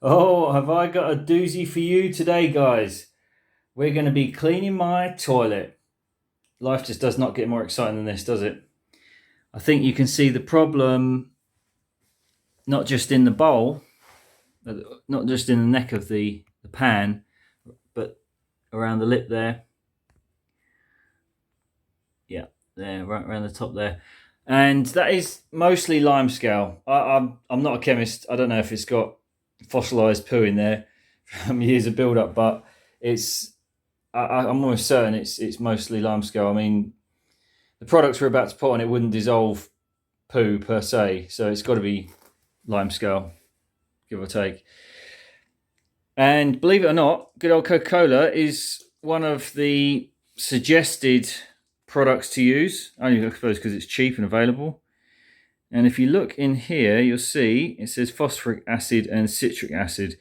Oh, have I got a doozy for you today, guys? We're going to be cleaning my toilet. Life just does not get more exciting than this, does it? I think you can see the problem not just in the bowl, not just in the neck of the pan, but around the lip there. Yeah, there, right around the top there. And that is mostly limescale. I'm not a chemist. I don't know if it's got fossilized poo in there from years of build-up, but I'm almost certain it's mostly limescale. I mean, the products we're about to put on it wouldn't dissolve poo per se, so it's got to be limescale, give or take. And believe it or not, good old Coca Cola is one of the suggested products to use, only I suppose because it's cheap and available. And if you look in here, you'll see it says phosphoric acid and citric acid.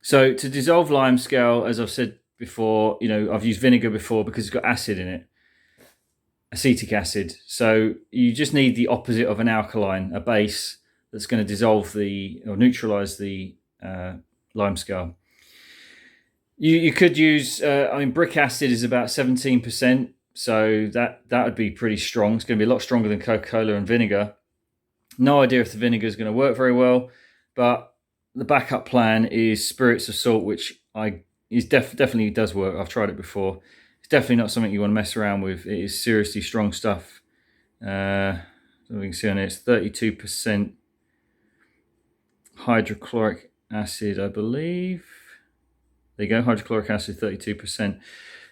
So to dissolve limescale, as I've said before, I've used vinegar before because it's got acid in it, acetic acid. So you just need the opposite of an alkaline, a base that's going to dissolve or neutralize the limescale. You could use, brick acid is about 17%, so that would be pretty strong. It's going to be a lot stronger than Coca-Cola and vinegar. No idea if the vinegar is going to work very well, but the backup plan is spirits of salt, which definitely does work. I've tried it before. It's definitely not something you want to mess around with. It is seriously strong stuff. So we can see on it, it's 32% hydrochloric acid, I believe. There you go, hydrochloric acid, 32%.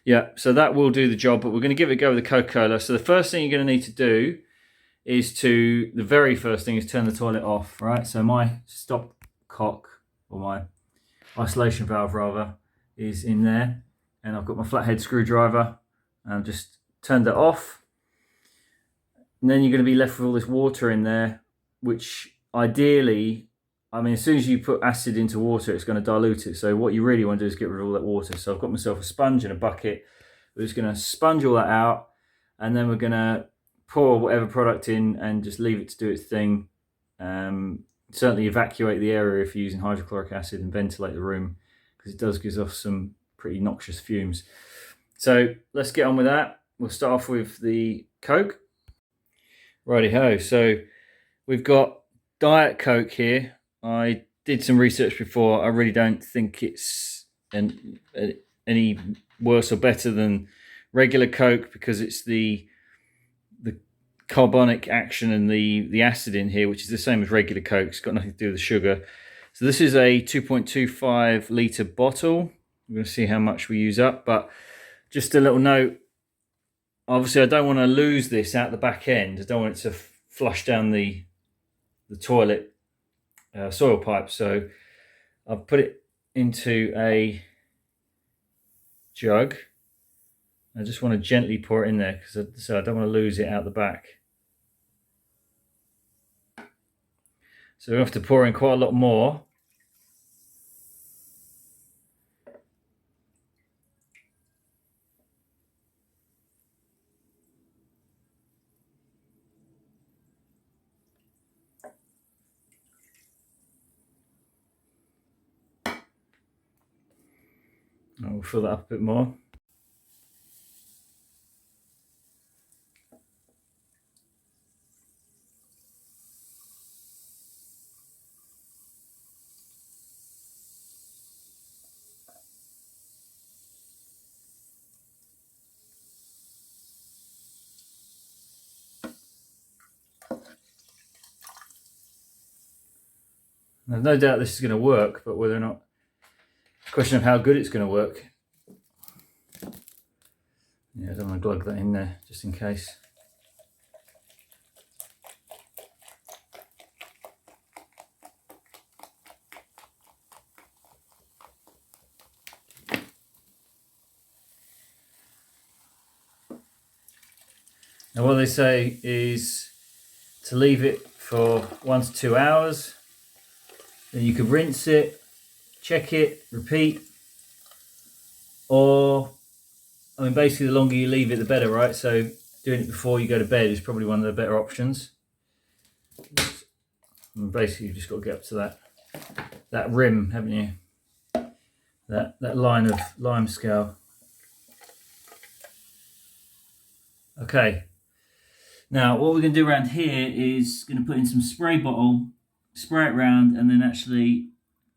Yeah, so that will do the job, but we're going to give it a go with the Coca-Cola. So the first thing you're going to need to do the very first thing is turn the toilet off, right? So my stop cock, or my isolation valve rather, is in there, and I've got my flathead screwdriver, and I've just turned it off. And then you're going to be left with all this water in there, which ideally, as soon as you put acid into water, it's going to dilute it. So what you really want to do is get rid of all that water. So I've got myself a sponge and a bucket. We're just going to sponge all that out, and then we're going to pour whatever product in and just leave it to do its thing. Certainly evacuate the area if you're using hydrochloric acid, and ventilate the room, because it does give off some pretty noxious fumes. So let's get on with that. We'll start off with the Coke. Righty-ho. So we've got Diet Coke here. I did some research before. I really don't think it's any worse or better than regular Coke, because it's the carbonic action and the acid in here, which is the same as regular Coke. It's got nothing to do with the sugar. So this is a 2.25 litre bottle. We're going to see how much we use up, but just a little note. Obviously, I don't want to lose this out the back end. I don't want it to flush down the toilet soil pipe. So I've put it into a jug. I just want to gently pour it in there, so I don't want to lose it out the back. So we have to pour in quite a lot more. We'll fill that up a bit more. There's no doubt this is going to work, but whether or not, it's a question of how good it's going to work. Yeah, I don't want to glug that in there, just in case. Now what they say is to leave it for 1 to 2 hours. Then you could rinse it, check it, repeat. Or, basically the longer you leave it, the better, right? So doing it before you go to bed is probably one of the better options. And basically you've just got to get up to that. that rim, haven't you? That line of lime scale. Okay. Now what we're going to do around here is going to put in some spray bottle, spray it around, and then actually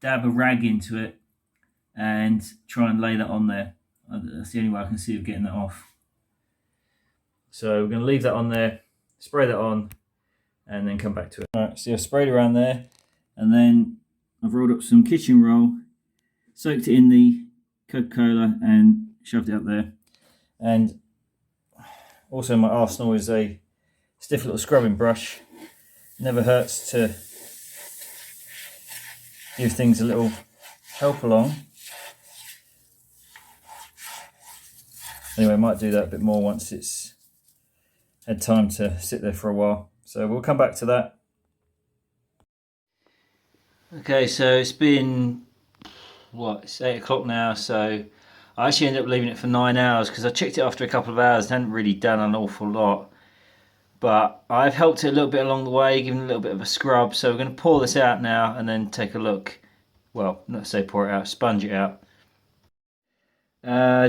dab a rag into it and try and lay that on there. That's the only way I can see of getting that off. So we're going to leave that on there, spray that on, and then come back to it. Alright, so I've sprayed around there, and then I've rolled up some kitchen roll, soaked it in the Coca Cola, and shoved it up there. And also in my arsenal is a stiff little scrubbing brush. Never hurts to give things a little help along. Anyway, I might do that a bit more once it's had time to sit there for a while. So we'll come back to that. Okay, so it's been, it's 8 o'clock now, so I actually ended up leaving it for 9 hours because I checked it after a couple of hours. It hadn't really done an awful lot. But I've helped it a little bit along the way, given it a little bit of a scrub. So we're going to pour this out now and then take a look. Well, not say pour it out, sponge it out.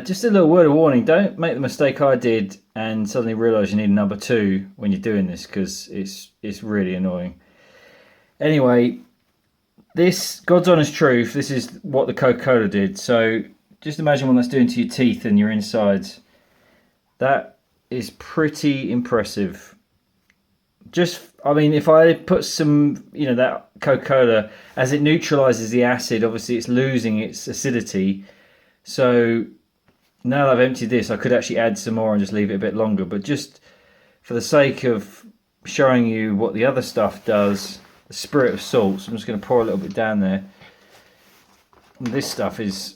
Just a little word of warning, don't make the mistake I did and suddenly realise you need a number 2 when you're doing this, because it's really annoying. Anyway, this, God's honest truth, this is what the Coca Cola did. So just imagine what that's doing to your teeth and your insides. That is pretty impressive. If I put some, that Coca Cola, as it neutralises the acid, obviously it's losing its acidity. So now that I've emptied this, I could actually add some more and just leave it a bit longer. But just for the sake of showing you what the other stuff does, the spirit of salt, so I'm just going to pour a little bit down there. And this stuff is,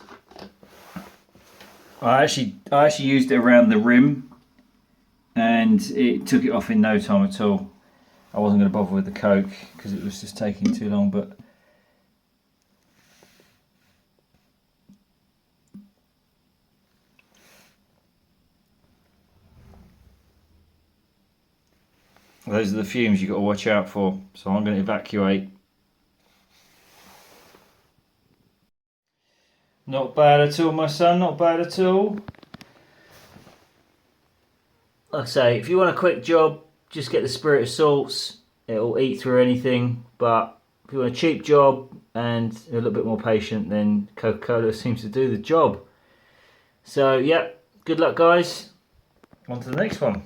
I actually used it around the rim, and it took it off in no time at all. I wasn't going to bother with the Coke because it was just taking too long, but those are the fumes you've got to watch out for. So I'm going to evacuate. Not bad at all, my son, not bad at all. Like I say, if you want a quick job, just get the spirit of salts. It'll eat through anything. But if you want a cheap job and a little bit more patient, then Coca Cola seems to do the job. So yeah, good luck guys. On to the next one.